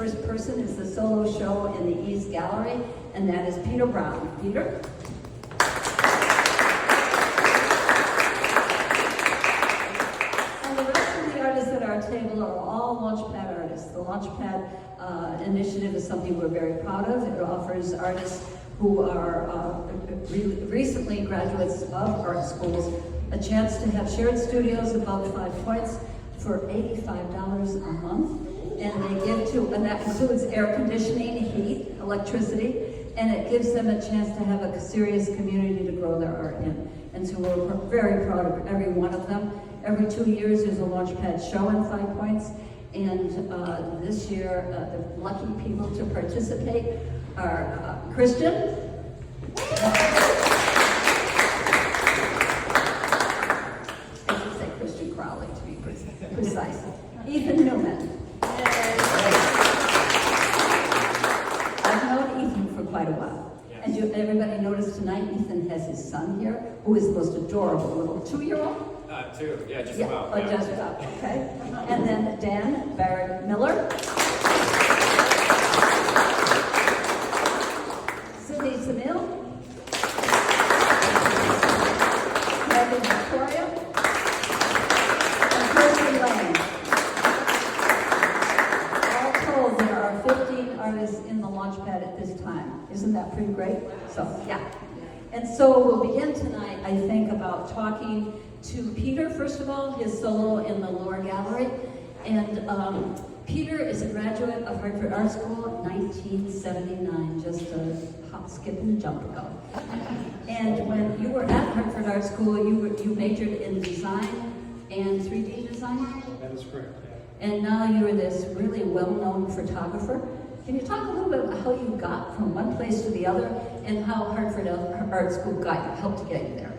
first person is the solo show in the East Gallery, and that is Peter Brown. Peter? And the rest of the artists at our table are all Launchpad artists. The Launchpad initiative is something we're very proud of. It offers artists who are recently graduates of art schools a chance to have shared studios above 5 points for $85 a month. And they give to, and that includes air conditioning, heat, electricity, and it gives them a chance to have a serious community to grow their art in. And so we're very proud of every one of them. Every 2 years there's a Launchpad show in 5 points. And this year, the lucky people to participate are Kyrsten. I should say Kyrsten Crowley to be precise. Ethan Newman. I've known Ethan for quite a while. And everybody noticed tonight Ethan has his son here, who is the most adorable little 2-year-old. Two, yeah, just about. Oh, just about, okay. And then Dan Baird-Miller. Samele. Megan Victoria. And Kyrsten Lane. All told, there are 15 artists in the Launchpad at this time. Isn't that pretty great? So, yeah. And so we'll begin tonight, I think, about talking to Peter, first of all, his solo in the lower gallery. And Peter is a graduate of Hartford Art School, 1979, just a hop, skip, and a jump ago. And when you were at Hartford Art School, you majored in design and 3D design? That is correct, yeah. And now you're this really well-known photographer. Can you talk a little bit about how you got from one place to the other and how Hartford Art School helped to get you there?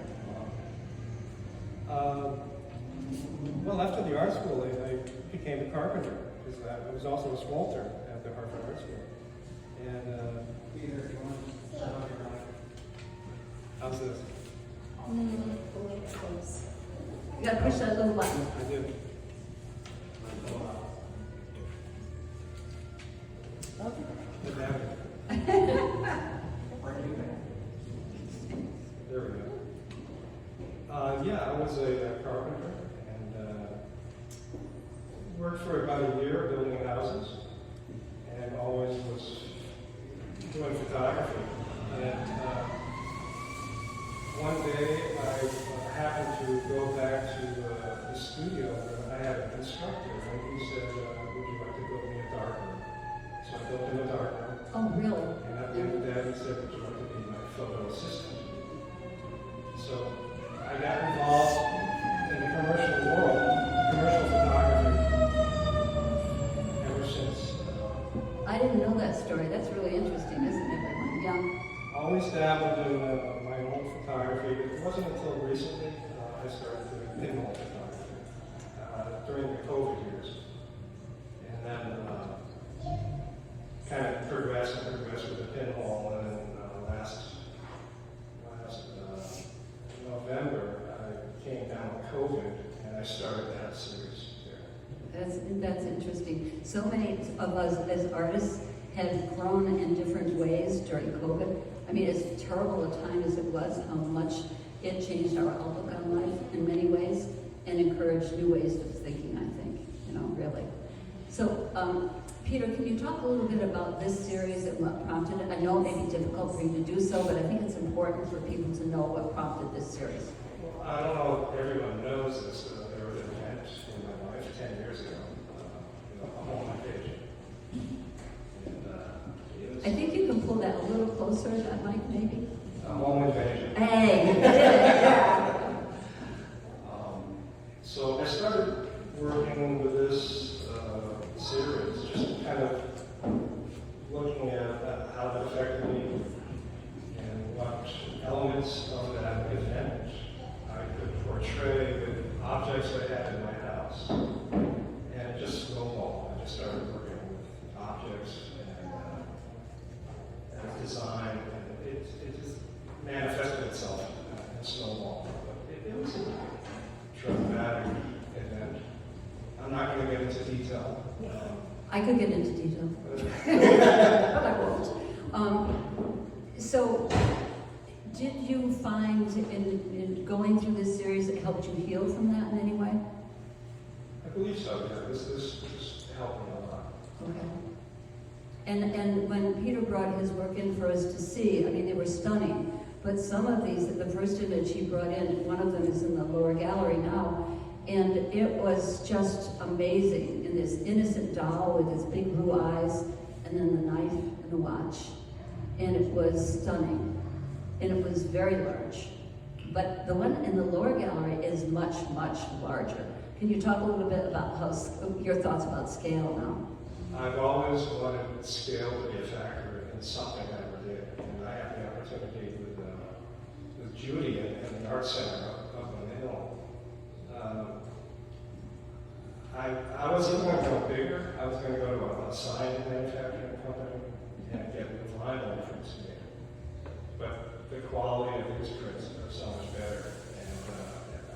Well, after the art school, I became a carpenter, because I was also a sculptor at the Hartford Art School. And Peter, you want to how's this? You gotta push that little button. I do. Good to have you. There we go. Yeah, I was a carpenter and worked for about a year building houses, and always was doing photography. And one day I happened to go back to the studio where I had an instructor, and he said, would you like to build me a darkroom? So I built him a darkroom. Oh, really? And at the end of that, he said, would you like to be my photo assistant? So I got involved in the commercial world, commercial photography, ever since. I didn't know that story. That's really interesting, isn't it, everyone? Yeah. Always dabbled in my own photography. It wasn't until recently I started doing pinhole photography during the COVID years. And then kind of progressed with the pinhole, and then last November I came down with COVID and I started that series there. That's interesting. So many of us as artists have grown in different ways during COVID. I mean, as terrible a time as it was, how much it changed our outlook on life in many ways and encouraged new ways of thinking, I think, really. So, Peter, can you talk a little bit about this series and what prompted it? I know it may be difficult for you to do so, but I think it's important for people to know what prompted this series. Well, I don't know if everyone knows this. There was an event in my life 10 years ago, a home invasion. And, I think you can pull that a little closer, that mic, maybe? a home invasion. Hey, you did it, yeah. So I started working with this series, just kind of looking at how it affected me and what elements of that image I could portray with objects I had in my house. And it just snowballed. I just started working with objects and design, and it just manifested itself in snowball. But it was a traumatic event. I'm not going to get into detail. I could get into detail. But I won't. So, did you find in going through this series it helped you heal from that in any way? I believe so, yeah. This helped me a lot. Okay. And when Peter brought his work in for us to see, I mean, they were stunning. But some of these, the first image he brought in, one of them is in the lower gallery now, and it was just amazing. In this innocent doll with his big blue eyes, and then the knife and the watch. And it was stunning. And it was very large. But the one in the lower gallery is much, much larger. Can you talk a little bit about your thoughts about scale now? I've always wanted scale to be a factor in something I ever did. And I had the opportunity with Judy in the Art Center up on the hill. I wasn't going to go bigger. I was going to go to a sign manufacturing company and get vinyl prints made. But the quality of these prints are so much better. And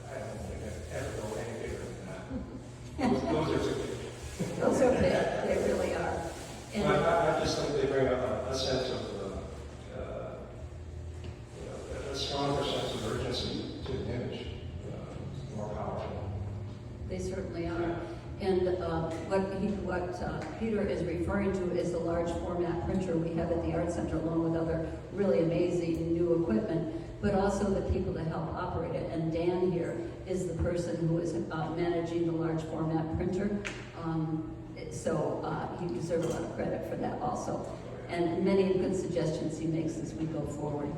I don't think I'd ever go any bigger than that. Those are too big. Those are big, they really are. And I just think they bring a sense of, a stronger sense of urgency to the image, more powerful. they certainly are. And what Peter is referring to is the large format printer we have at the Art Center, along with other really amazing new equipment, but also the people to help operate it. And Dan here is the person who is managing the large format printer. So he deserves a lot of credit for that also. And many good suggestions he makes as we go forward.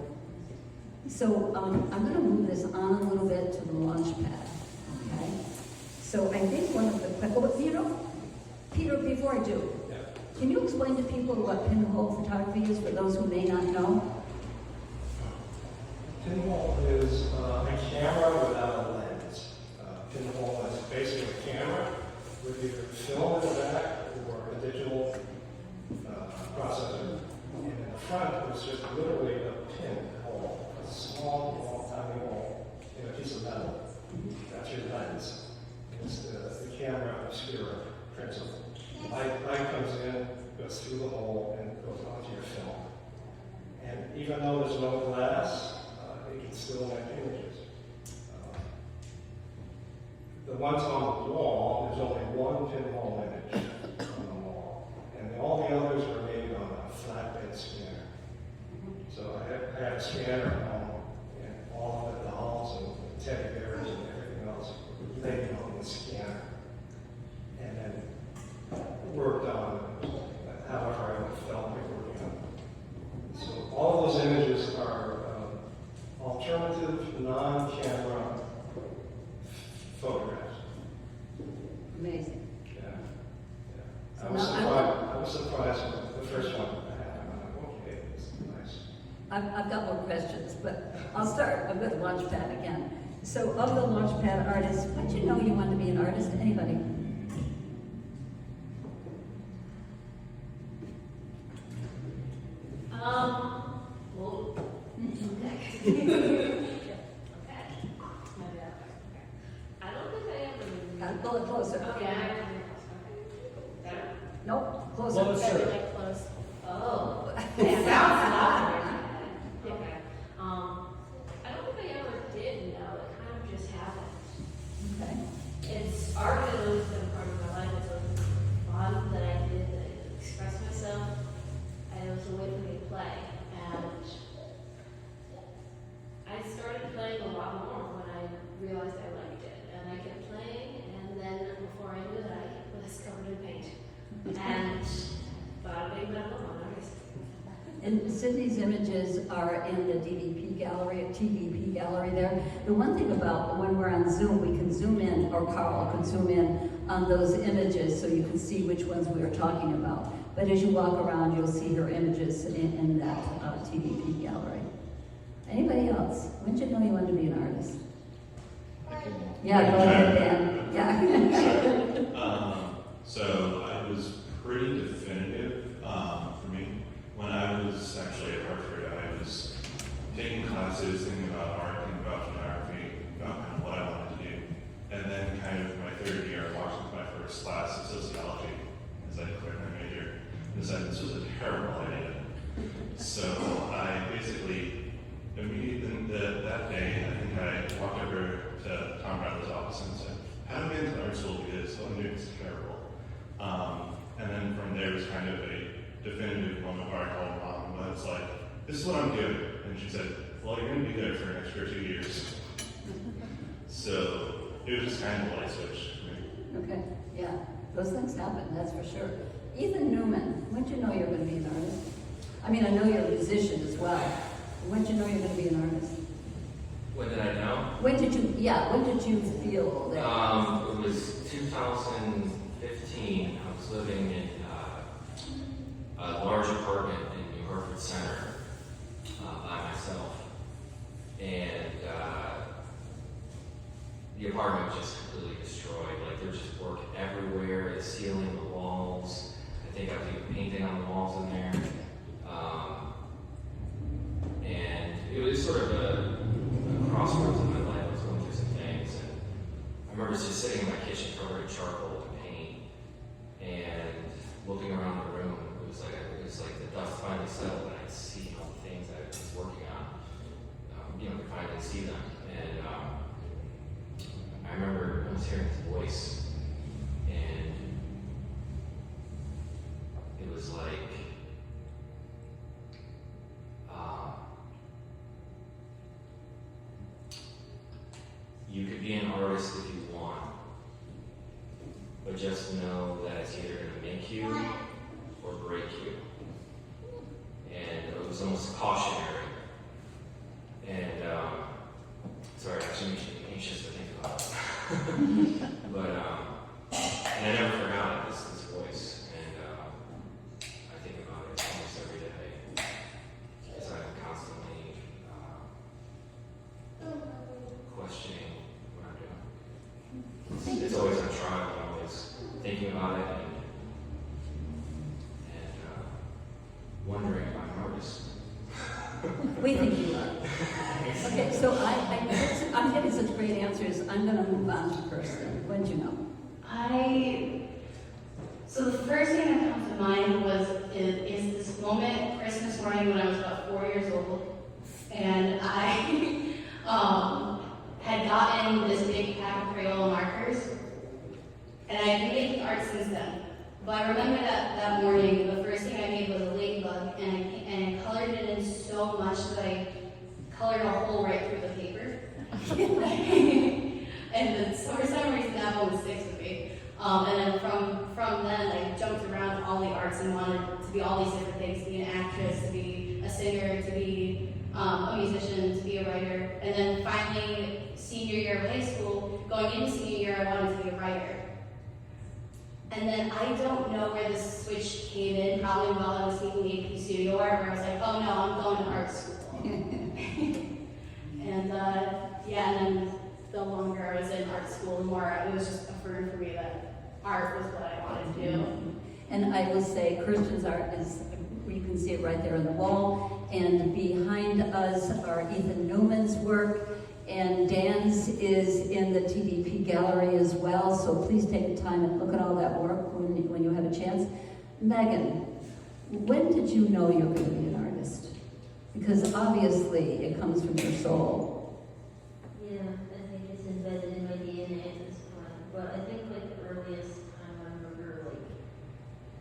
So I'm going to move this on a little bit to the Launchpad. Okay. So I think one of the Peter, before I do, can you explain to people what pinhole photography is for those who may not know? Pinhole is a camera without a lens. Pinhole is basically a camera with either film in the back or a digital processor. And in the front is just literally a pinhole, a small, tiny hole in a piece of metal. That's your lens. It's the camera obscura principle. Light comes in, goes through the hole, and goes onto your film. And even though there's no glass, it can still make images. The ones on the wall, there's only one pinhole image on the wall. And all the others are made on a flatbed scanner. So I had a scanner at home, and all of the dolls and teddy bears and everything else laid on the scanner. And then worked on however I felt like working on. So all those images are alternative, non-camera photographs. Amazing. Yeah. So I was surprised with the first one I had. I'm like, okay, this is nice. I've got more questions, but I'll start with Launchpad again. So of the Launchpad artists, when did you know you wanted to be an artist? Anybody? Well, okay. I don't think I ever. Pull it closer. Okay, I remember. Better? Nope, closer. Better, like close. Oh, it sounds louder. Okay. I don't think I ever did know. It kind of just happened. Okay. It's art has always been part of my life. It's always been fun that I did to express myself. And it was a way for me to play. And I started playing a lot more when I realized I liked it. And I kept playing, and then before I knew it, I was covered in paint. And thought I'd be an artist. And Sydney's images are in the TDP gallery there. The one thing about when we're on Zoom, we can zoom in, or Carl can zoom in on those images so you can see which ones we are talking about. But as you walk around, you'll see her images in that TDP gallery. Anybody else? When did you know you wanted to be an artist? Yeah, go ahead, Dan. Yeah. So I was pretty definitive for me. When I was actually at Hartford, I was taking classes, thinking about art, thinking about photography, about kind of what I wanted to do. And then kind of my third year, I walked into my first class of sociology as I declared my major. And decided this was a terrible idea. So I basically, immediately that day, I think I walked over to Tom Bradley's office and said, how do I get into art school because what I'm doing is terrible. And then from there was kind of a definitive moment where I called Mom, but it's like, this is what I'm doing. And she said, well, you're going to be there for an extra 2 years. So it was just kind of a light switch for me. Okay, yeah, those things happen, that's for sure. Ethan Newman, when did you know you were going to be an artist? I mean, I know you're a musician as well. When did you know you were going to be an artist? When did I know? When did you feel that? It was 2015. I was living in a large apartment in New Hartford Center by myself. And the apartment was just completely destroyed. Like, there was just work everywhere, the ceiling, the walls. I think I was even painting on the walls in there. And it was sort of a crossroads in my life. I was going through some things. And I remember just sitting in my kitchen covered in charcoal and paint and looking around the room. It was like the dust finally settled and I'd see all the things I was working on. Could finally see them. And I remember I was hearing his voice, and it was like, you could be an artist if you want, but just know that it's either going to make you or break you. And it was almost cautionary. And sorry, it actually makes me anxious to think about it. But and I never forgot this voice, and I think about it almost every day, because I'm constantly questioning what I'm doing. It's always on trial. I'm always thinking about it and wondering if I'm an artist. We think you are. Okay, so I'm getting such great answers. I'm going to move on to Kyrsten. When did you know? So the first thing that comes to mind is this moment, Christmas morning, when I was about 4 years old, and I had gotten this big pack of Crayola markers, and I had been making art since then. But I remember that morning, the first thing I made was a ladybug, and I colored it in so much that I colored a hole right through the paper. And for some reason that one sticks with me. And then from then, I jumped around all the arts and wanted to be all these different things, to be an actress, to be a singer, to be a musician, to be a writer. And then finally, senior year of high school, going into senior year, I wanted to be a writer. And then I don't know where this switch came in, probably while I was taking AP studio art, where I was like, oh no, I'm going to art school. And and then the longer I was in art school, the more it was just affirmed for me that art was what I wanted to do. And I will say Kyrsten's art is, you can see it right there on the wall, and behind us are Ethan Newman's work, and Dan's is in the TDP gallery as well, so please take the time and look at all that work when you have a chance. Megan, when did you know you were going to be an artist? Because obviously it comes from your soul. Yeah, I think it's embedded in my DNA at this point. But I think like the earliest time I remember like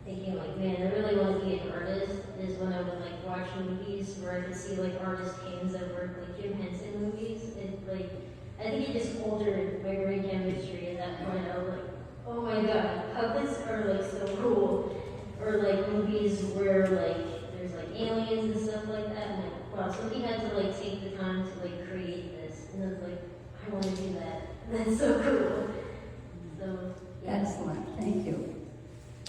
thinking like, man, I really want to be an artist is when I would like watch movies where I could see like artist hands at work, like Jim Henson movies. And like, I think it just altered my brain chemistry at that point. I was like, oh my god, puppets are like so cool. Or like movies where like there's like aliens and stuff like that. And like, wow, somebody had to like take the time to like create this. And I was like, I want to do that. That's so cool. So yeah. Excellent, thank you.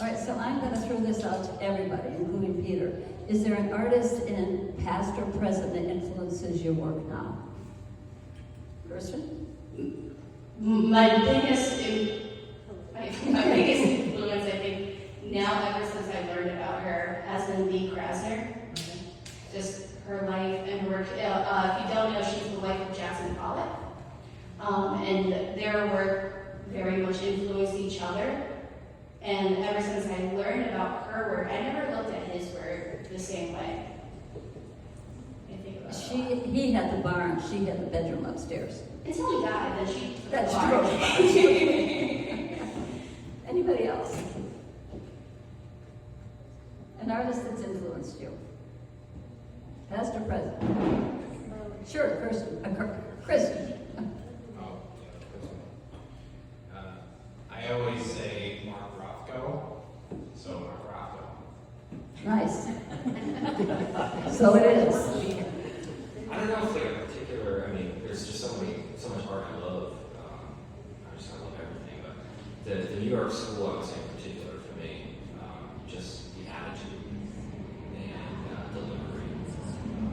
All right, so I'm going to throw this out to everybody, including Peter. Is there an artist in past or present that influences your work now? Kyrsten? My biggest influence, I think, now ever since I learned about her, has been Lee Krasner. Just her life and work. If you don't know, she's the wife of Jackson Pollock. And their work very much influenced each other. And ever since I learned about her work, I never looked at his work the same way. I think about it. He had the barn, she had the bedroom upstairs. Until he died, then she. That's true. Anybody else? An artist that's influenced you? Past or present? Sure, Kyrsten. Oh, I always say Mark Rothko, so Mark Rothko. Nice. So it is. I don't know if like a particular, I mean, there's just so much art I love. I love everything, but the New York School, I would say in particular for me, just the attitude and delivery,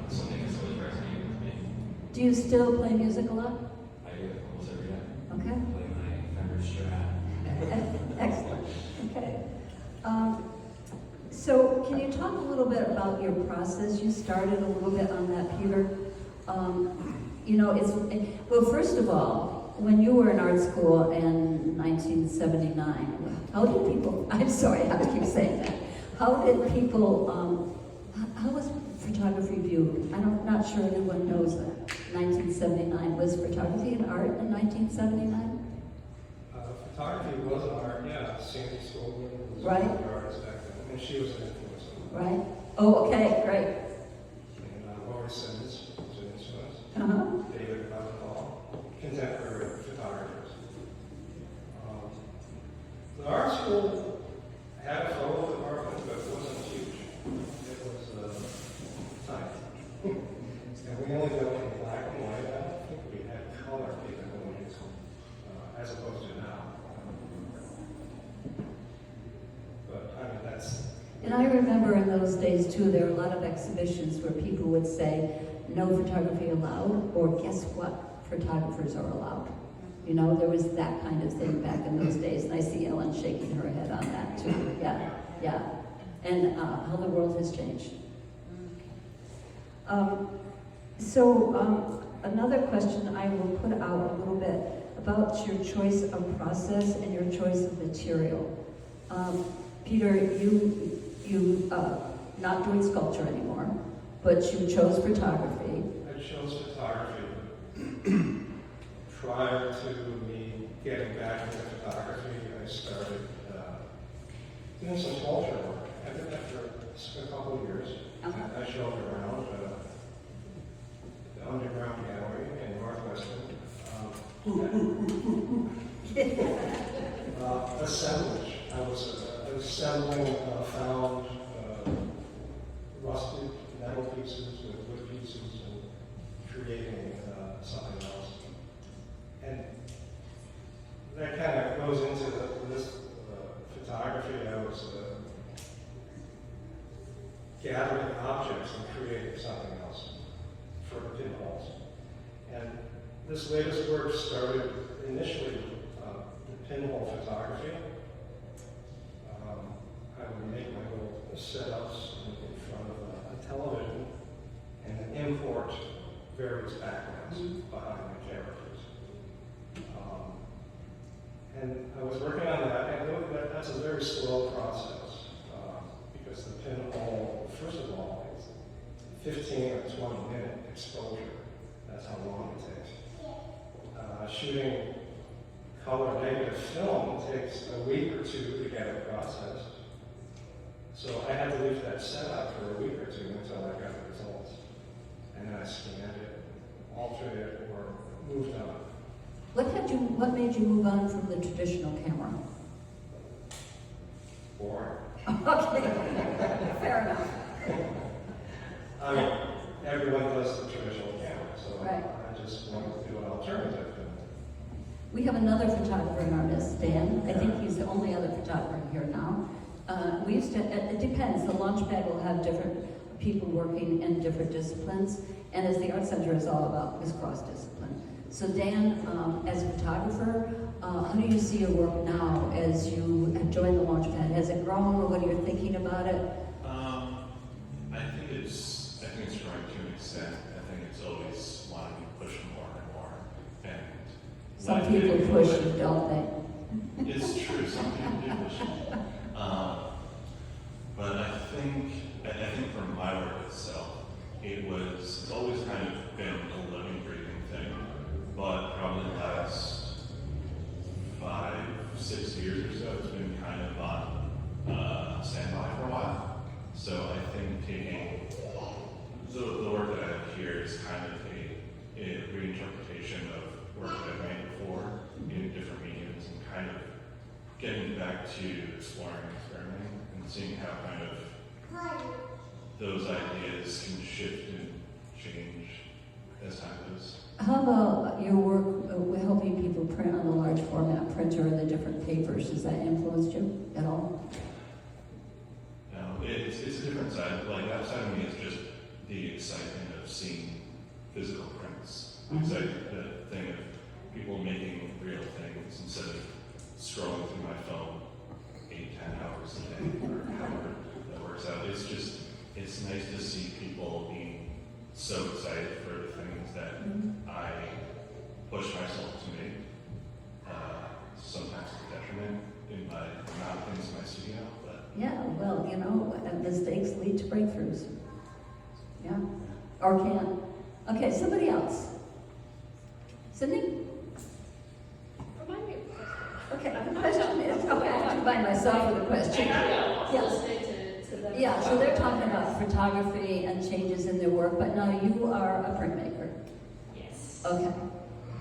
something that's always resonated with me. Do you still play music a lot? I do it almost every day. Okay. I play my Fender Strat. Excellent. Okay. So can you talk a little bit about your process? You started a little bit on that, Peter. You know, well, first of all, when you were in art school in 1979, how did people, I'm sorry, I have to keep saying that. How did people, how was photography viewed? I'm not sure anyone knows that. 1979, was photography an art in 1979? Photography was an art, yeah. Sandy Schoolman was Right. one of the artists back then, and she was an influence on me. Right? Oh, okay, great. And Laurie Simmons was an influence. Uh-huh. David Butterfall, contemporary photographers. The art school had a photo department, but it wasn't huge. It was tiny. And we only did it in black and white. I don't think we had color capabilities as opposed to now. But I mean, that's. And I remember in those days too, there were a lot of exhibitions where people would say, no photography allowed, or guess what, photographers are allowed. You know, there was that kind of thing back in those days, and I see Ellen shaking her head on that too. Yeah, yeah. And how the world has changed. Another question I will put out a little bit about your choice of process and your choice of material. Peter, you not doing sculpture anymore, but you chose photography. I chose photography. Prior to me getting back into photography, I started doing some sculpture work. I did that for a couple of years. Uh-huh. I showed around the underground gallery in Northwestern. Assemblage. I was assembling found rusted metal pieces with wood pieces and creating something else. And that kind of goes into this photography. I was gathering objects and creating something else for the pinholes. And this latest work started initially with pinhole photography. I would make my little setups in front of a television and then import various backgrounds behind my characters. And I was working on that, and that's a very slow process because the pinhole, first of all, is 15 or 20-minute exposure. That's how long it takes. Shooting color negative film takes a week or two to get it processed. So I had to leave that set up for a week or two until I got the results. And then I scanned it, altered it, or moved on. What made you move on from the traditional camera? Boring. Okay, fair enough. I mean, everyone does the traditional camera, so Right. I just wanted to do an alternative. We have another photographer and artist, Dan. I think he's the only other photographer here now. We used to, it depends, the Launchpad will have different people working in different disciplines, and as the Art Center is all about is cross-discipline. So Dan, as a photographer, how do you see your work now as you have joined the Launchpad? Has it grown, or what are you thinking about it? I think it's growing to an extent. I think it's always wanting to push more and more. And Some when I people did push it, you, don't they? It's true, some people do push it. But I think for my work itself, it's always kind of been a living, breathing thing. But probably the last 5-6 years or so, it's been kind of on standby for a while. So I think taking the work that I have here is kind of a reinterpretation of work that I've made before in different mediums, and kind of getting back to exploring and experimenting and seeing how kind of those ideas can shift and change as time goes. How about your work with helping people print on the large format printer and the different papers? Has that influenced you at all? No, it's a different side. Like, that side of me is just the excitement of seeing physical prints. Mhm. The thing of people making real things instead of scrolling through my phone 8-10 hours a day, or however that works out. It's nice to see people being so excited for the things that I push myself to make. Sometimes to detriment in my amount of things in my studio, but Yeah, well, you know, mistakes lead to breakthroughs. Yeah, or can. Okay, somebody else. Sydney? Remind me of the question. Okay, the question is, okay, I have to find myself with a question. I know, Yes. listening to them. Yeah, so they're talking about photography and changes in their work, but now you are a printmaker. Yes. Okay.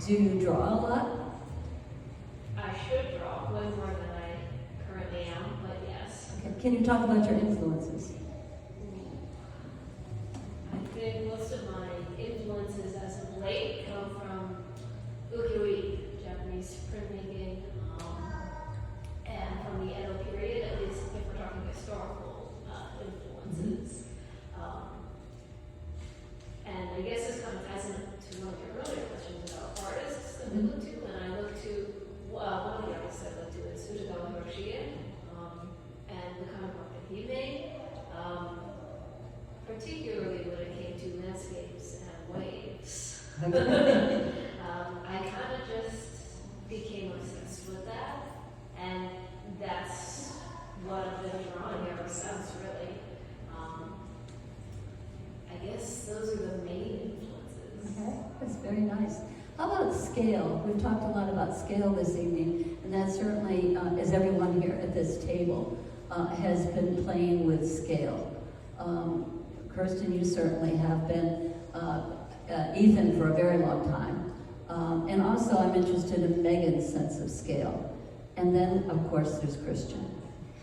Do you draw a lot? I should draw way more than I currently am, but yes. Okay. Can you talk about your influences? I think most of my influences as of late come from ukiyo-e, Japanese printmaking, and from the Edo period, at least if we're talking historical influences. And I guess this kind of ties into one of your earlier questions about artists that we look to, and I look to, one of the artists I look to is Fujikawa Hiroshige, and the kind of work that he made, particularly when it came to landscapes and waves. I kind of just became obsessed with that, and that's what I've been drawing ever since, really. I guess those are the main influences. Okay, that's very nice. How about scale? We've talked a lot about scale this evening, and that certainly, as everyone here at this table has been playing with scale. Kyrsten, you certainly have been. Ethan for a very long time. And also I'm interested in Megan's sense of scale. And then, of course, there's Christian.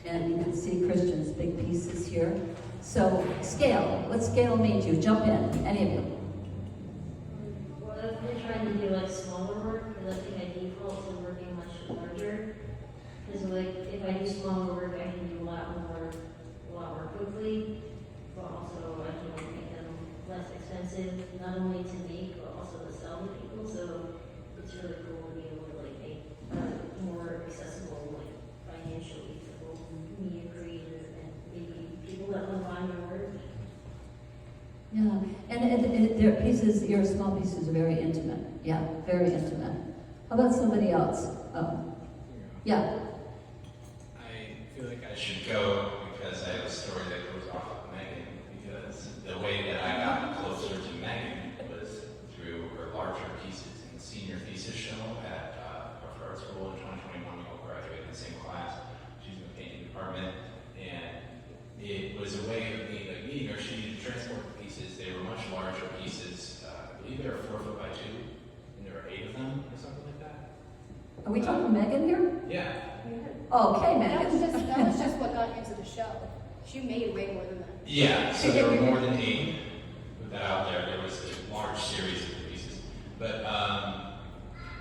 And you can see Christian's big pieces here. So, scale. What scale mean to you? Jump in, any of you. Well, I've been trying to do like smaller work, because I think I default to working much larger. Because like, if I do smaller work, I can do a lot more quickly, but also I can like, make them less expensive, not only to make, but also to sell to people. So it's really cool to be able to like make more accessible, like financially to both media creators and maybe people that want to buy my work. Yeah, and their pieces, your small pieces are very intimate. Yeah, very intimate. How about somebody else? Yeah. I feel like I should go because I have a story that goes off of Megan, because the way that I got closer to Megan was through her larger pieces in the senior thesis show at Hartford Art School in 2021. We all graduated in the same class. She's in the painting department, and it was a way of me, like meeting her. She needed to transport the pieces. They were much larger pieces. I believe they were 4 foot by 2, and there were 8 of them or something like that. Are we talking Megan here? Yeah. Okay, That was Megan. just what got you to the show. She made way more than that. Yeah, so there were more than 8. Put that out there. There was a large series of the pieces. But,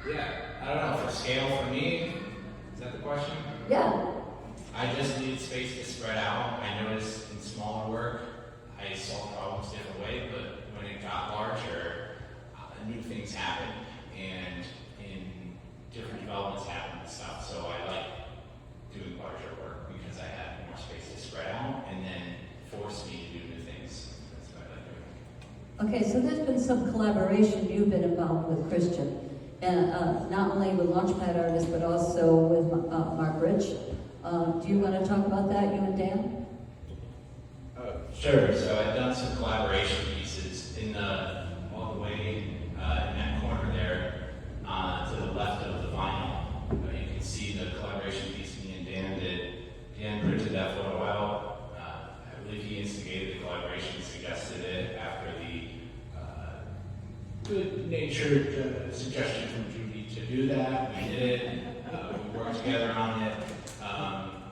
yeah, I don't know, for scale for me, is that the question? Yeah. I just needed space to spread out. I noticed in smaller work, I solved problems different ways, but when it got larger, new things happened, and in different developments happened and stuff. So I like doing larger work because I had more space to spread out, and then forced me to do new things. That's what I like doing. Okay, so there's been some collaboration. You've been involved with Christian, and not only with Launchpad artists, but also with Mark Rich. Do you want to talk about that, you and Dan? Sure. So I've done some collaboration pieces in the all the way in that corner there to the left of the vinyl. You can see the collaboration piece me and Dan did. Dan printed that photo out. I believe he instigated the collaboration, suggested it after the good-natured suggestion from Judy to do that. We did it. We worked together on it.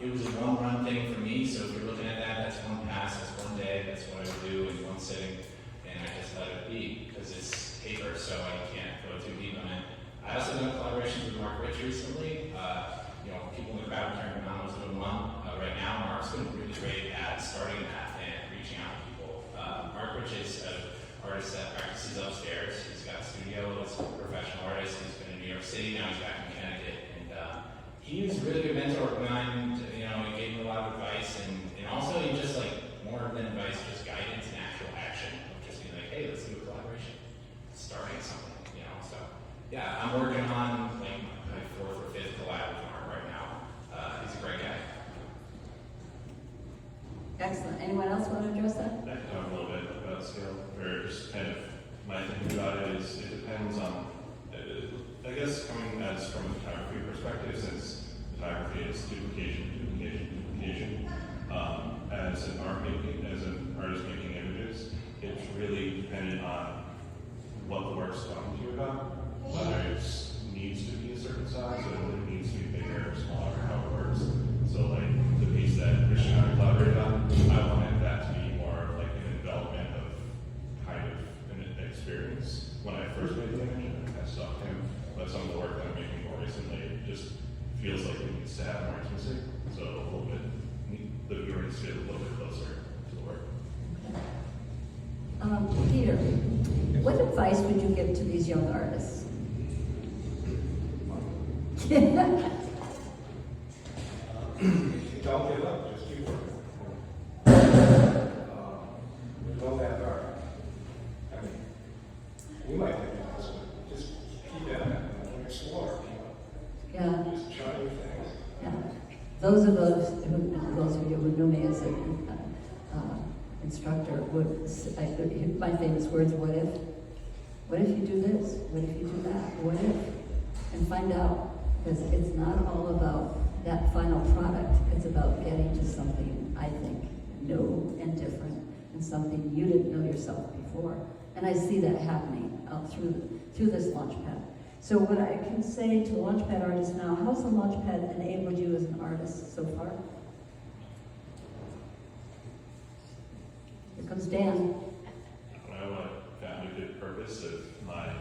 It was a one-run thing for me, so if you're looking at that, that's one pass, that's one day, that's what I would do in one sitting, and I just let it be, because it's paper, so I can't go too deep on it. I also done collaborations with Mark Rich recently. People in the crowd turned around, I was doing one. Right now, Mark's been really great at starting that and reaching out to people. Mark Rich is an artist that practices upstairs. He's got a studio, he's a professional artist, he's been in New York City, now he's back in Connecticut, and he was a really good mentor of mine. He gave me a lot of advice, and also he just more than advice, just guidance and actual action of just being like, hey, let's do a collaboration, starting something, So yeah, I'm working on my 4th or 5th collab with Mark right now. He's a great guy. Excellent. Anyone else want to address that? I can talk a little bit about scale, or just kind of my thinking about it is it depends on, I guess coming as from a photography perspective, since photography is duplication. As an artist making images, it's really dependent on what the work's talking to you about, whether it needs to be a certain size or whether it needs to be bigger or smaller, how it works. So the piece that Christian and I collaborated on, I wanted that to be more like an development of kind of an experience. When I first made the image, I stalked him, but some of the work that I'm making more recently just feels like it needs to have more intimacy. So a little bit, the viewer needs to get a little bit closer to the work. Peter, what advice would you give to these young artists? Don't give up, just keep working. Don't have art. I mean, you might think of this one, just keep at it and explore, Yeah. Just try new things. Yeah. Those of you who knew me as an instructor my famous words, what if? What if you do this? What if you do that? What if? And find out, because it's not all about that final product. It's about getting to something, I think, new and different, and something you didn't know yourself before. And I see that happening through this Launchpad. So what I can say to Launchpad artists now, how's the Launchpad enabled you as an artist so far? Here comes Dan. I found a good purpose of my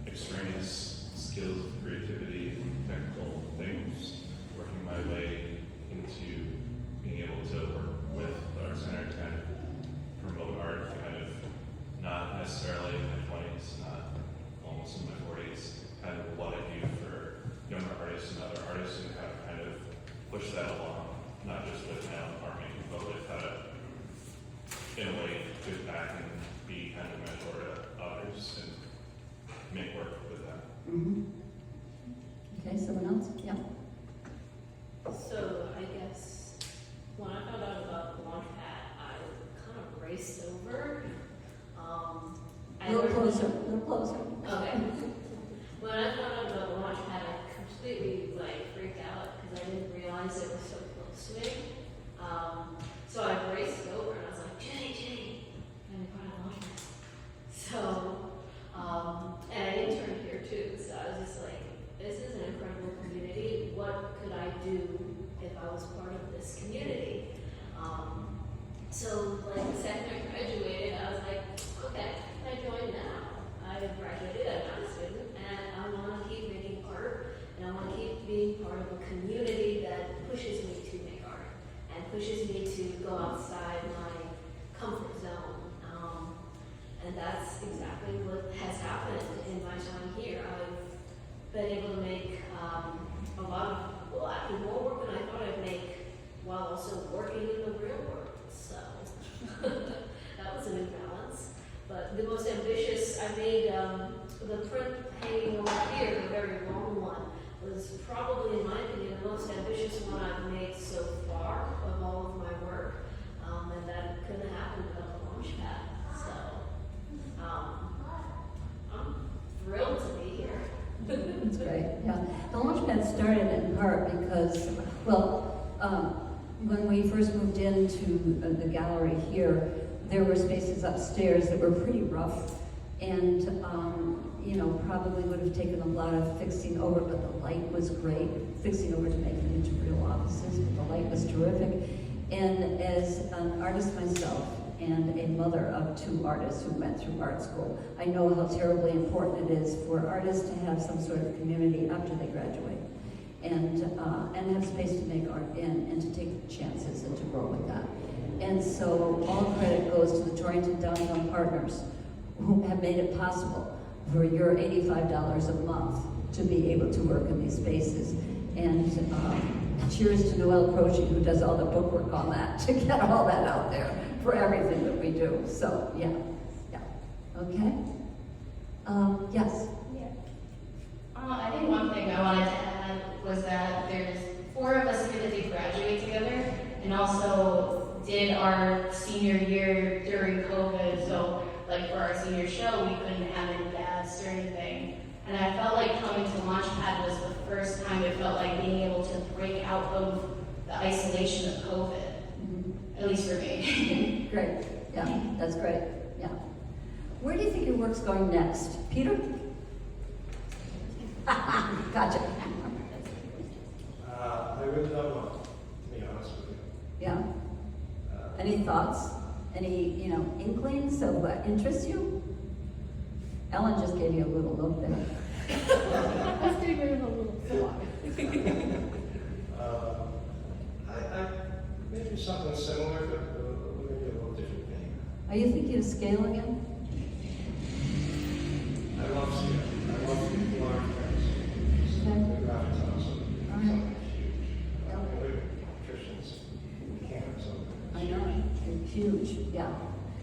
experience, skills, creativity, technical things, working my way into being able to work with the Art Center to kind of promote art, kind of not necessarily in my 20s, not almost in my 40s, kind of what I do for younger artists and other artists, and how to kind of push that along, not just with my own art making, but with how to, in a way, give back and be kind of a mentor to others and make work with that. Mm-hmm. Okay, someone else? Yeah. So I guess when I found out about the Launchpad, I kind of raced over. A little closer. Okay. When I found out about the Launchpad, I completely freaked out because I didn't realize it was so close to me. So I raced over and I was like, Jenny, and I got a Launchpad. So, and I interned here too, so I was just like, this is an incredible community. What could I do if I was part of this community? So the second I graduated, I was like, okay, can I join now? I graduated, I'm not a student, and I want to keep making art, and I want to keep being part of a community that pushes me to make art, and pushes me to go outside my comfort zone. And that's exactly what has happened in my time here. I've been able to make a lot of, actually more work than I thought I'd make while also working in the real world. So that was a new balance. But the most ambitious, I made the print hanging over here, the very long one, was probably, in my opinion, the most ambitious one I've made so far of all of my work. And that couldn't happen started in part because, well, when we first moved into the gallery here, there were spaces upstairs that were pretty rough, and you know, probably would have taken a lot of fixing over, but the light was great. Fixing over to make it into real offices, but the light was terrific. And as an artist myself, and a mother of 2 artists who went through art school, I know how terribly important it is for artists to have some sort of community after they graduate, and have space to make art in, and to take chances and to grow with that. And so all credit goes to the Torrington Downtown Partners, who have made it possible for your $85 a month to be able to work in these spaces. And cheers to Noelle Croce, who does all the bookwork on that, to get all that out there for everything that we do. So, yeah. Okay? Yes? Yeah. I think one thing I wanted to add was that there's 4 of us here that did graduate together, and also did our senior year during COVID. So, like for our senior show, we couldn't have any guests or anything. And I felt like coming to Launchpad was the first time it felt like being able to break out of the isolation of COVID, at least for me. Great. Yeah, that's great. Yeah. Where do you think your work's going next? Peter? Gotcha. I really don't know, to be honest with you. Yeah. Any thoughts? Any, you know, inklings of what interests you? Ellen just gave you a little look there. Let's give her a little thought. I maybe something similar, but maybe a little different thing. Are you thinking of scale again? I love scale. I love large things. The graphics awesome. Something huge. Look at Kyrsten's canvas. I know, they're huge, yeah.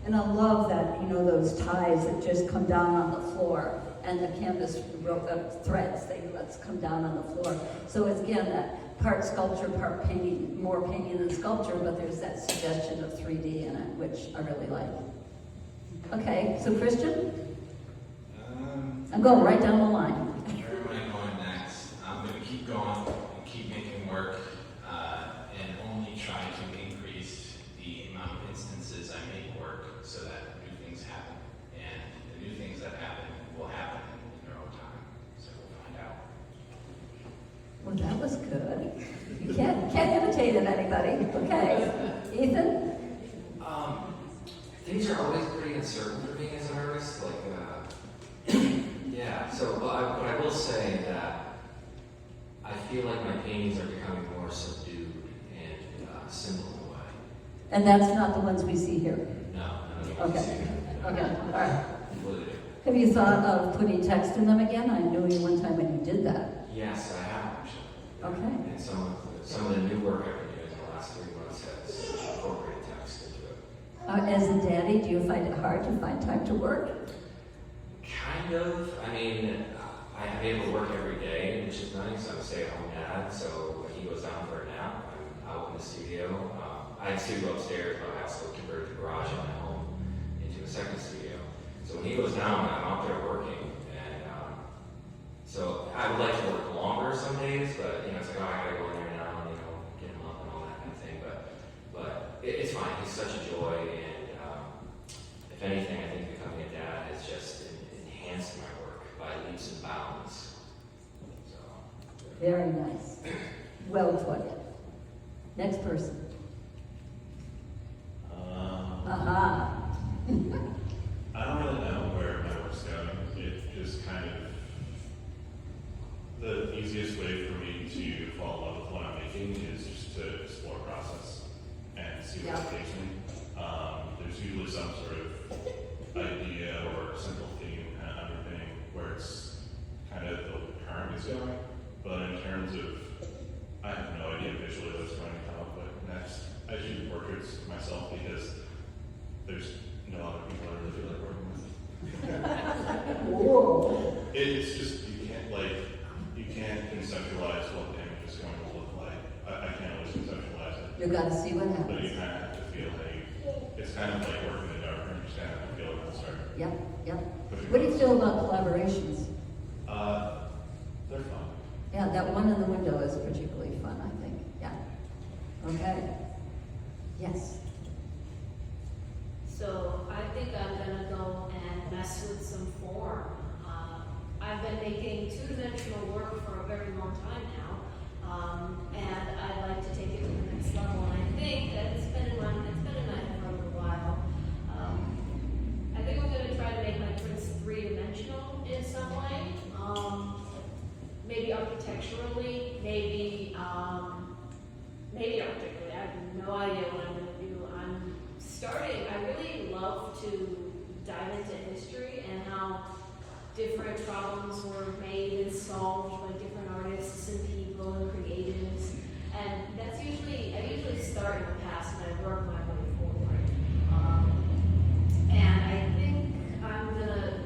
And I love that, you know, those ties that just come down on the floor, and the canvas threads that come down on the floor. So it's, again, that part sculpture, part painting, more painting than sculpture, but there's that suggestion of 3D in it, which I really like. Okay, so Christian? I'm going right down the line. Where am I going next? I'm going to keep going and keep making work, and only try to increase the amount of instances I make work so that new things happen. And the new things that happen will happen in their own time. So we'll find out. Well, that was good. You can't imitate it, anybody. Okay. Ethan? Things are always pretty uncertain for me as an artist. Like, yeah. So, but I will say that I feel like my paintings are becoming more subdued and simple in a way. And that's not the ones we see here. No. Okay. Okay. All right. What do they do? Have you thought of putting text in them again? I knew you one time when you did that. Yes, I have actually. Okay. And some of the new work I've been doing in the last 3 months has incorporated text into it. As a daddy, do you find it hard to find time to work? Kind of. I mean, I'm able to work every day, which is nice. I'm a stay-at-home dad, so when he goes down for a nap, I'm out in the studio. I have a studio upstairs, but I also converted the garage in my home into a second studio. So when he goes down, I'm out there working, and so I would like to work longer some days, but you know, it's like, oh, I gotta go in there now, and, you know, get him up and all that kind of thing. But it's fine. He's such a joy, and if anything, I think becoming a dad has just enhanced my work by leaps and bounds. So Very nice. Well put. Next person. Aha. I don't really know where my work's going. It just kind of, the easiest way for me to fall in love with what I'm making is just to explore process and see what it takes me. There's usually some sort of idea or simple theme kind of underpinning where it's kind of the current is going. But in terms of, I have no idea visually what's going to come up with next. I shoot portraits myself because there's no other people I really feel like working with. Whoa. It's just, you can't conceptualize what the image is going to look like. I can't always conceptualize it. You gotta see what But you happens. kind of have to feel it's kind of like working in the dark, and you just kind of have to feel it when it starts. Yep. What do you feel about collaborations? They're fun. Yeah, that one in the window is particularly fun, I think. Yeah. Okay. Yes. So I think I'm gonna go and mess with some form. I've been making two-dimensional work for a very long time now, and I'd like to take it to the next level. And I think that it's been in my head for a little while. I think I'm gonna try to make my prints three-dimensional in some way. Maybe architecturally, maybe architecturally. I have no idea what I'm gonna do. I really love to dive into history and how different problems were made and solved by different artists and people and creatives. And I usually start in the past and I work my way forward. And I think I'm gonna,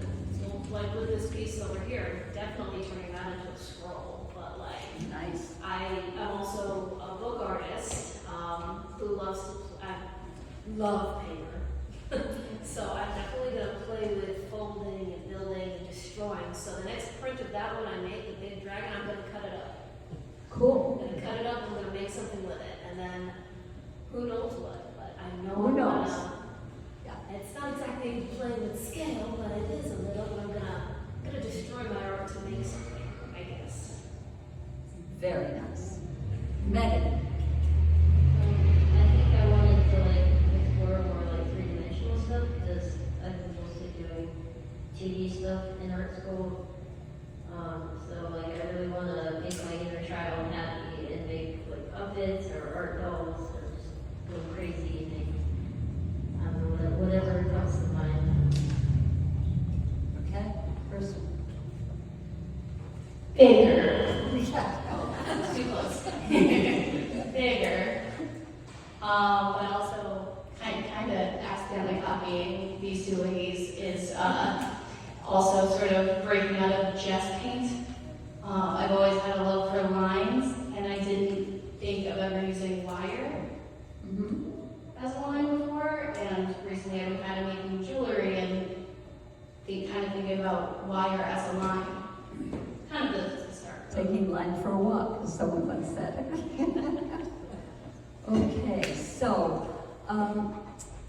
like with this piece over here, definitely turning that into a scroll. But like, Nice. I am also a book artist who loves to I love paper. So I'm definitely going to play with folding and building and destroying. So the next print of that one I make, the big dragon, I'm going to cut it up. Cool. I'm going to cut it up and I'm going to make something with it. And then who knows what, but I know Who I'm knows? Yeah, it's not exactly playing with scale, but it is a little, but I'm going to destroy my art to make something, I guess. Very nice. Megan. I think I wanted to like explore more like three-dimensional stuff because I've been mostly doing 2D stuff in art school. So like I really want to make my inner child happy and make like puppets or art dolls or just go crazy and I don't know, whatever comes to mind. Okay. First one. Bigger. Yeah. Too close. Bigger. But also, I kind of accidentally copying these two ladies is also sort of breaking out of just paint. I've always had a love for lines, and I didn't think of ever using wire as a line before. And recently, I've been kind of making jewelry and thinking about wire as a line. Kind of the start. Taking line for a walk, as someone once said. Okay, so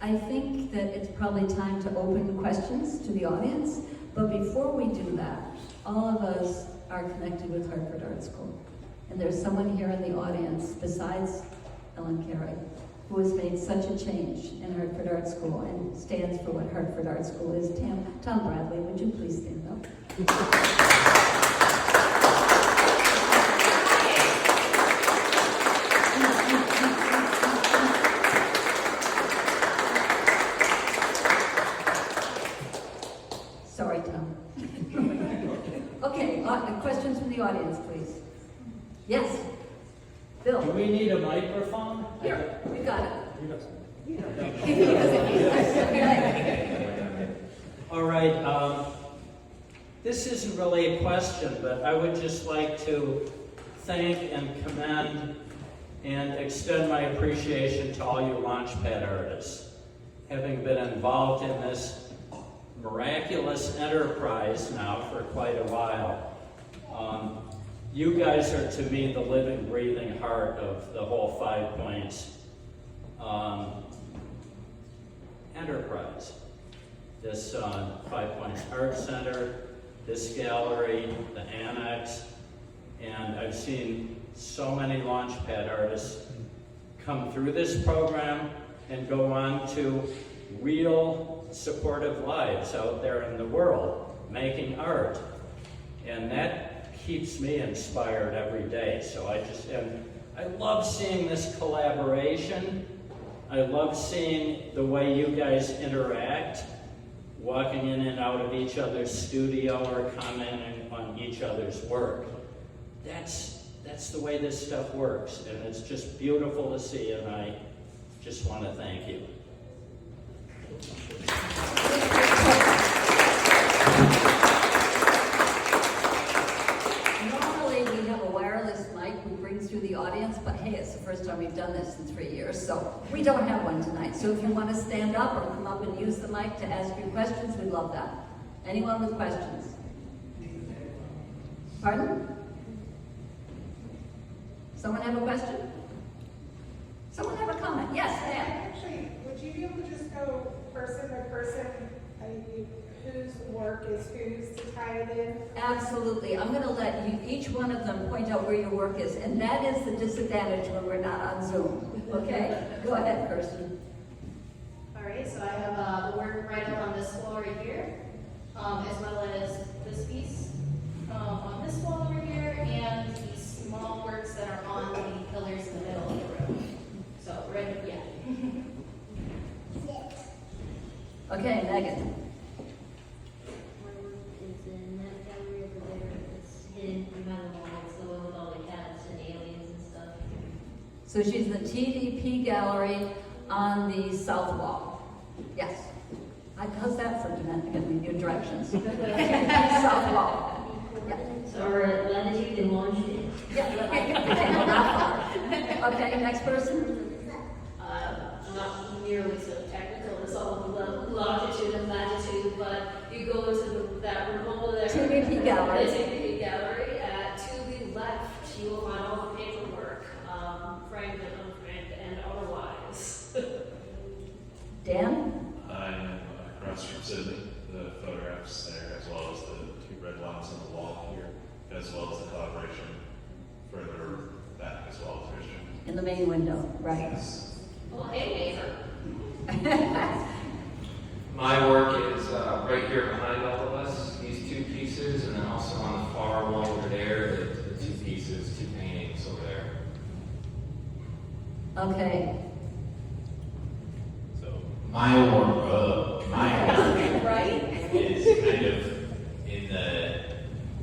I think that it's probably time to open questions to the audience. But before we do that, all of us are connected with Hartford Art School. And there's someone here in the audience, besides Ellen Carey, who has made such a change in Hartford Art School and stands for what Hartford Art School is. Tom Bradley, would you please stand up? Sorry, Tom. Okay, questions from the audience, please. Yes, Bill. Do we need a microphone? Here, we got it. All right, this isn't really a question, but I would just like to thank and commend and extend my appreciation to all you Launchpad artists. Having been involved in this miraculous enterprise now for quite a while, you guys are to me the living, breathing heart of the whole 5 Points enterprise. This 5 Points Art Center, this gallery, the annex, and I've seen so many Launchpad artists come through this program and go on to real supportive lives out there in the world, making art. And that keeps me inspired every day. So I love seeing this collaboration. I love seeing the way you guys interact, walking in and out of each other's studio or commenting on each other's work. That's the way this stuff works, and it's just beautiful to see, and I just want to thank you. Normally we have a wireless mic we bring through the audience, but hey, it's the first time we've done this in 3 years, so we don't have one tonight. So if you want to stand up or come up and use the mic to ask your questions, we'd love that. Anyone with questions? Pardon? Someone have a question? Someone have a comment? Yes, ma'am. Actually, would you be able to just go person by person, whose work is whose to tie it in? Absolutely. I'm going to let you, each one of them point out where your work is, and that is the disadvantage when we're not on Zoom. Okay? Go ahead, Kyrsten. All right, so I have the work right up on this wall right here, as well as this piece on this wall over here, and the small works that are on the pillars in the middle of the room. So, right, yeah. Okay, Megan. My work is in that gallery over there. It's hidden behind the wall. It's the one with all the cats and aliens and stuff. So she's the TDP gallery on the south wall. Yes. How's that for giving you directions? South wall. Yeah. So we're at latitude and longitude. Yeah. Not far. Okay, next person. Not nearly so technical as all the longitude and latitude, but you go into that room over there. TDP gallery. The TDP gallery. To the left, you will find all the paperwork, framed and unframed and otherwise. Dan? I am across from Sydney, the photographs there, as well as the two red lines on the wall here, as well as the collaboration further back as well as Christian. In the main window, right. Yes. Well, hey, neighbor. My work is right here behind all of us, these two pieces, and then also on the far wall over there, the two pieces, two paintings over there. Okay. So my work Right? is kind of in the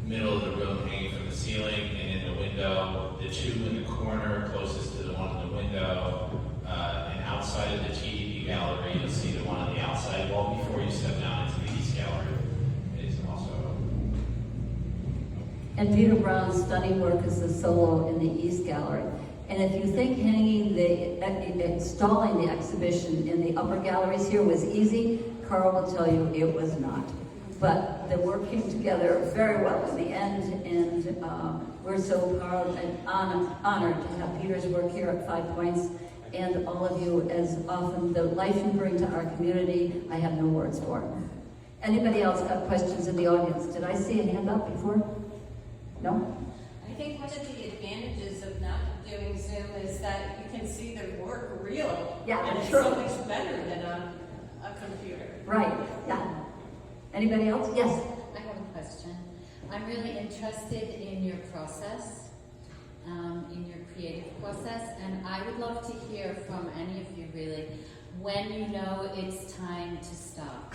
middle of the room, hanging from the ceiling, and in the window, the two in the corner closest to the one in the window, and outside of the TDP gallery, you'll see the one on the outside wall before you step down into the East Gallery. It's also And Peter Brown's stunning work is the solo in the East Gallery. And if you think installing the exhibition in the upper galleries here was easy, Carl will tell you it was not. But the work came together very well in the end, and we're so proud and honored to have Peter's work here at 5 Points, and all of you, as often the life you bring to our community, I have no words for. Anybody else got questions in the audience? Did I see a hand up before? No? I think one of the advantages of not doing Zoom is that you can see the work real. Yeah, and it's sure. so much better than on a computer. Right, yeah. Anybody else? Yes. I have a question. I'm really interested in your process, in your creative process, and I would love to hear from any of you really when you know it's time to stop.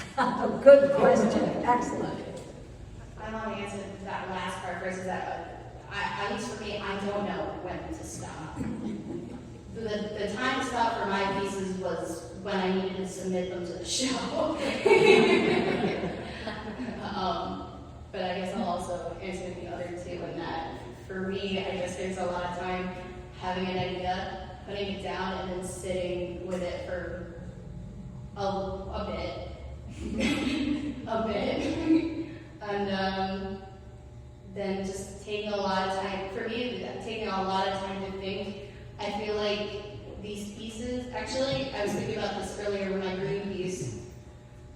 Good question. Excellent. I want to answer that last part first, is that, at least for me, I don't know when to stop. The time to stop for my pieces was when I needed to submit them to the show. But I guess I'll also answer the other two in that, for me, I guess there's a lot of time having an idea, putting it down, and then sitting with it for a bit. A bit. And then just taking a lot of time, for me, taking a lot of time to think. I feel like these pieces, actually, I was thinking about this earlier with my green piece.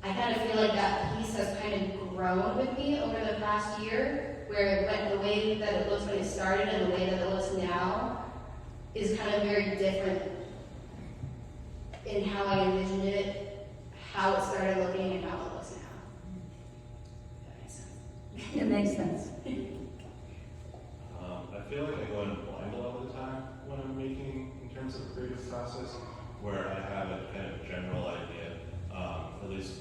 I kind of feel like that piece has kind of grown with me over the past year, where it went, the way that it looks when it started and the way that it looks now is kind of very different in how I envisioned it, how it started looking, and how it looks now. If that makes sense. It makes sense. I feel like I go in blind a lot of the time when I'm making, in terms of the creative process, where I have a kind of general idea, at least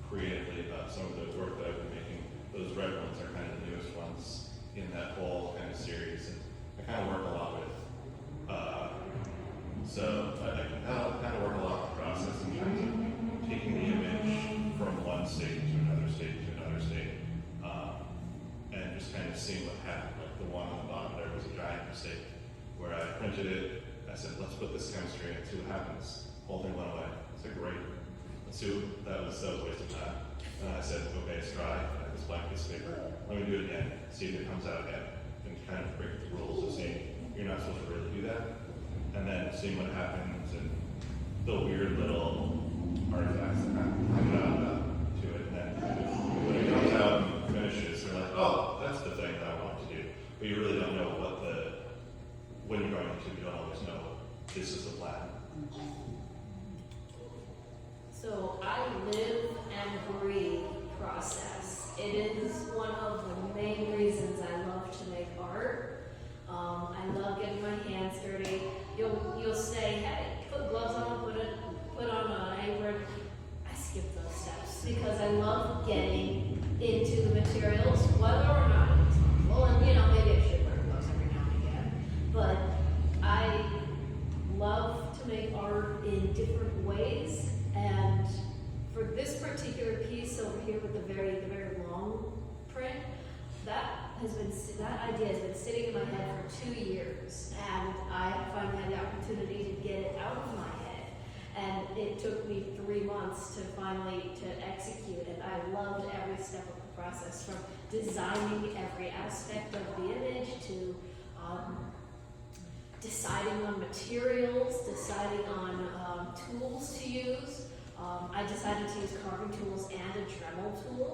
creatively, about some of the work that I've been making. Those red ones are kind of the newest ones in that whole kind of series, and I kind of work a lot with. So I kind of work a lot with the process in terms of taking the image from one state to another state to another state, and just kind of seeing what happened. Like the one on the bottom there was a giant mistake, where I printed it. I said, let's put this chemistry in, see what happens. Whole thing went away. I said, great. Let's see what, that was a waste of time. And I said, okay, it's dry. I have this blank piece of paper. Let me do it again. See if it comes out again. And kind of break the rules of seeing you're not supposed to really do that. And then seeing what happens and the weird little artifacts that come out to it. And then when it comes out and finishes, they're like, oh, that's the thing that I want to do. But you really don't know when you're going to, you don't always know this is the plan. So I live and breathe process. It is one of the main reasons I love to make art. I love getting my hands dirty. You'll say, hey, put gloves on, put on an apron. I skip those steps because I love getting into the materials, whether or not it's harmful. And maybe I should wear gloves every now and again. But I love to make art in different ways. And for this particular piece over here with the very long print, that idea has been sitting in my head for 2 years, and I finally had the opportunity to get it out of my head. And it took me 3 months to finally execute it. I loved every step of the process, from designing every aspect of the image to deciding on materials, deciding on tools to use. I decided to use carving tools and a Dremel tool.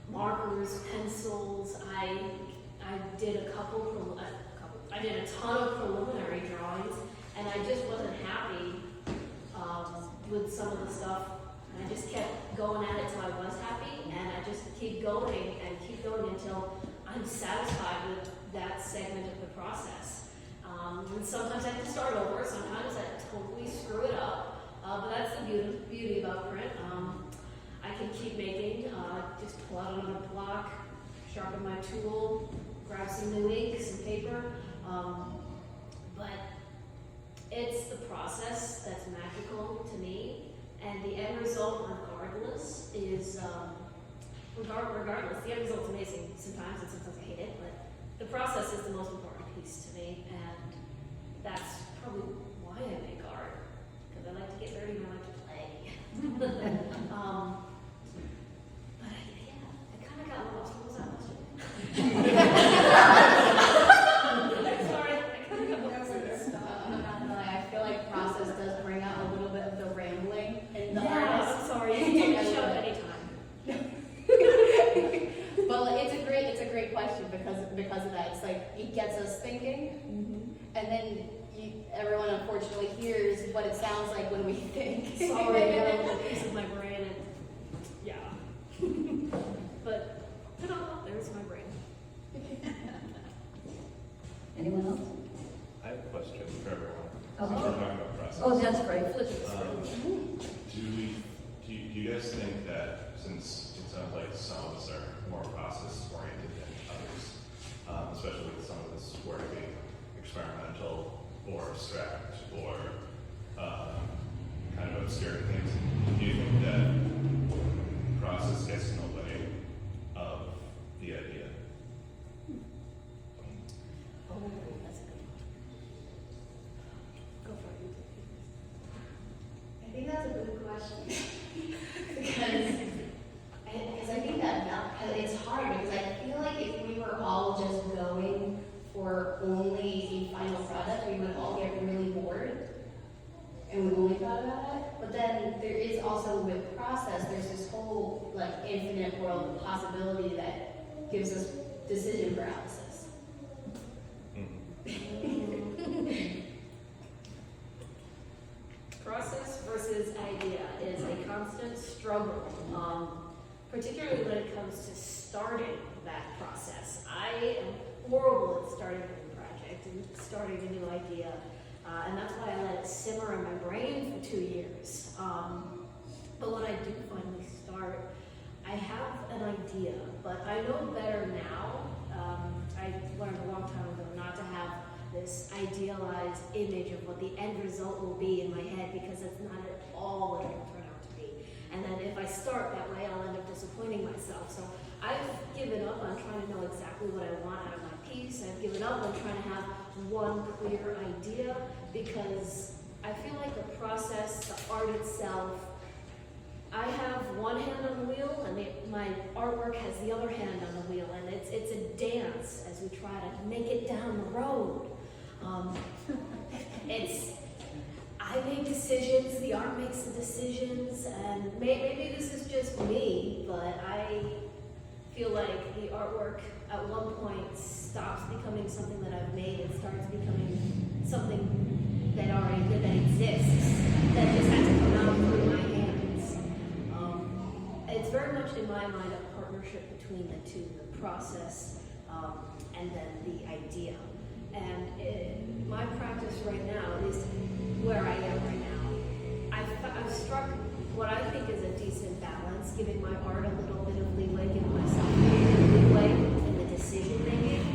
Markers, pencils. I did I did a ton of preliminary drawings, and I just wasn't happy with some of the stuff. And I just kept going at it till I was happy, and I just keep going until I'm satisfied with that segment of the process. And sometimes I have to start over. Sometimes I totally screw it up. But that's the beauty about print. I can keep making, just pull out another block, sharpen my tool, grab some new ink, some paper. But it's the process that's magical to me, and the end result, regardless, is regardless. The end result's amazing sometimes, and sometimes I hate it. But the process is the most important piece to me, and that's probably why I make art, because I like to get dirty and I like to play. But I kind of got lost. What was that question? Sorry, I kind of got lost. I'm not gonna lie, I feel like process does bring out a little bit of the rambling in the Yeah, artist. I'm sorry. You can take a shot anytime. But like, it's a great question because of that. It's like it gets us thinking, and then everyone unfortunately hears what it sounds like when we think. Sorry, a piece of my brain, and yeah. But ta-da, there's my brain. Anyone else? I have a question for everyone. Okay. Since we're talking about process. Oh, that's great. Do you guys think that, since it sounds like some of us are more process oriented than others, especially with some of this work being experimental or abstract or kind of obscure things, do you think that process gets in the way of the idea? Oh, that's a good one. Go for it. I think that's a good question because I think that it's hard because I feel like if we were all just going for only a final product, we would all get really bored and we only thought about it. But then there is also with process, there's this whole like infinite world of possibility that gives us decision paralysis. Process versus idea is a constant struggle, particularly when it comes to starting that process. I am horrible at starting a new project and starting a new idea, and that's why I let it simmer in my brain for 2 years. But when I do finally start, I have an idea, but I know better now. I learned a long time ago not to have this idealized image of what the end result will be in my head, because it's not at all what it will turn out to be. And then if I start that way, I'll end up disappointing myself. So I've given up on trying to know exactly what I want out of my piece. I've given up on trying to have one clear idea, because I feel like the process, the art itself, I have one hand on the wheel, and my artwork has the other hand on the wheel, and it's a dance as we try to make it down the road. I make decisions, the art makes the decisions, and maybe this is just me, but I feel like the artwork at one point stops becoming something that I've made and starts becoming something that exists, that just has to come out through my hands. It's very much in my mind a partnership between the two, the process and then the idea. And my practice right now, at least where I am right now, I've struck what I think is a decent balance, giving my art a little bit of leeway, giving myself a little bit of leeway in the decision making.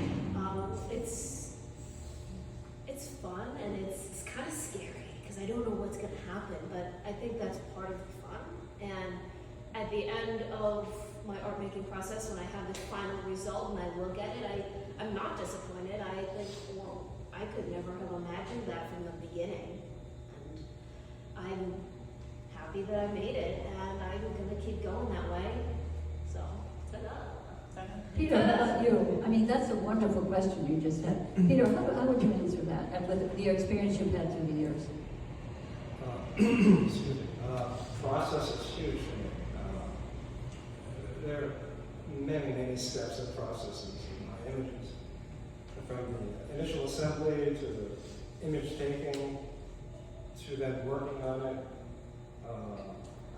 It's fun and it's kind of scary because I don't know what's going to happen, but I think that's part of the fun. And at the end of my art making process, when I have this final result and I look at it, I'm not disappointed. I think, well, I could never have imagined that from the beginning. And I'm happy that I made it, and I'm going to keep going that way. So, ta-da. Peter, how about you? I mean, that's a wonderful question you just had. Peter, how would you answer that, and with the experience you've had through the years? Excuse me. Process is huge for me. There are many, many steps and processes in my images. From the initial assembly to the image taking to then working on it.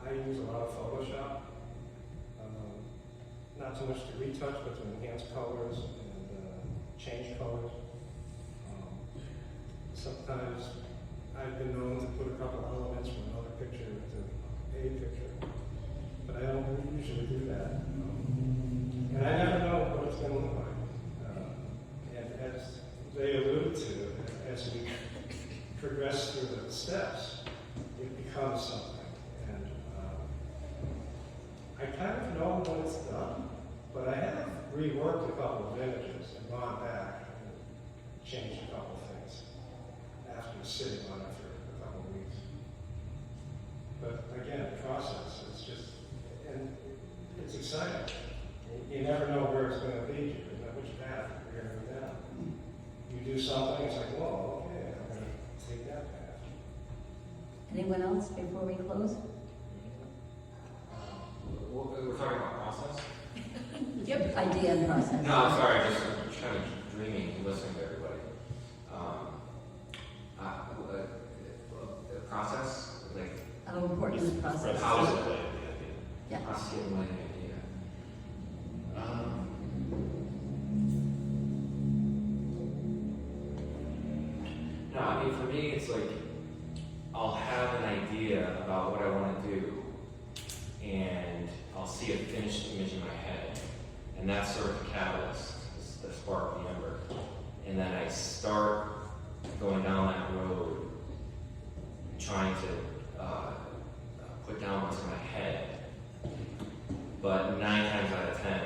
I use a lot of Photoshop. Not so much to retouch, but to enhance colors and change colors. Sometimes I've been known to put a couple elements from another picture into a picture, but I don't usually do that. And I never know what it's going to look like. And as they alluded to, as we progress through the steps, it becomes something. And I kind of know when it's done, but I have reworked a couple of images and gone back and changed a couple of things after sitting on it for a couple of weeks. But again, the process, it's just, and it's exciting. You never know where it's going to lead you, and which path you're going to go down. You do something, it's like, whoa, okay, I'm going to take that path. Anyone else before we close? We're talking about process? Yep. Idea and process. No, I'm sorry, I'm just kind of dreaming and listening to everybody. The process, like... How important is the process? How is it? Yeah. Process getting like an idea. No, I mean, for me, it's like, I'll have an idea about what I want to do, and I'll see a finished image in my head, and that's sort of the catalyst, the spark, the ember. And then I start going down that road, trying to put down what's in my head. But 9 times out of 10,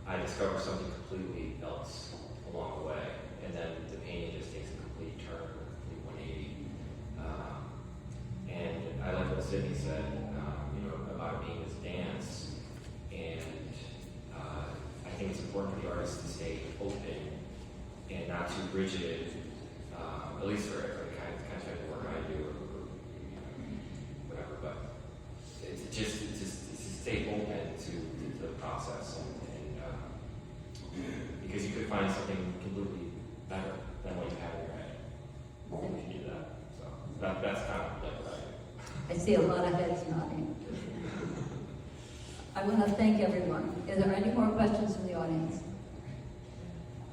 I discover something completely else along the way, and then the painting just takes a complete turn, a complete 180. And I like what Sydney said, about it being this dance, and I think it's important for the artist to stay open and not too rigid, at least for the kind of work I do, or whatever. But it's just to stay open to the process, and because you could find something completely better than what you have in your head if you do that. So that's kind of like what I do. I see a lot of heads nodding. I want to thank everyone. Is there any more questions from the audience?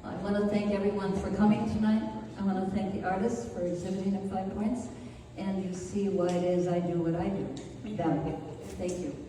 I want to thank everyone for coming tonight. I want to thank the artists for exhibiting at 5 Points. And you see why it is I do what I do. Thank you.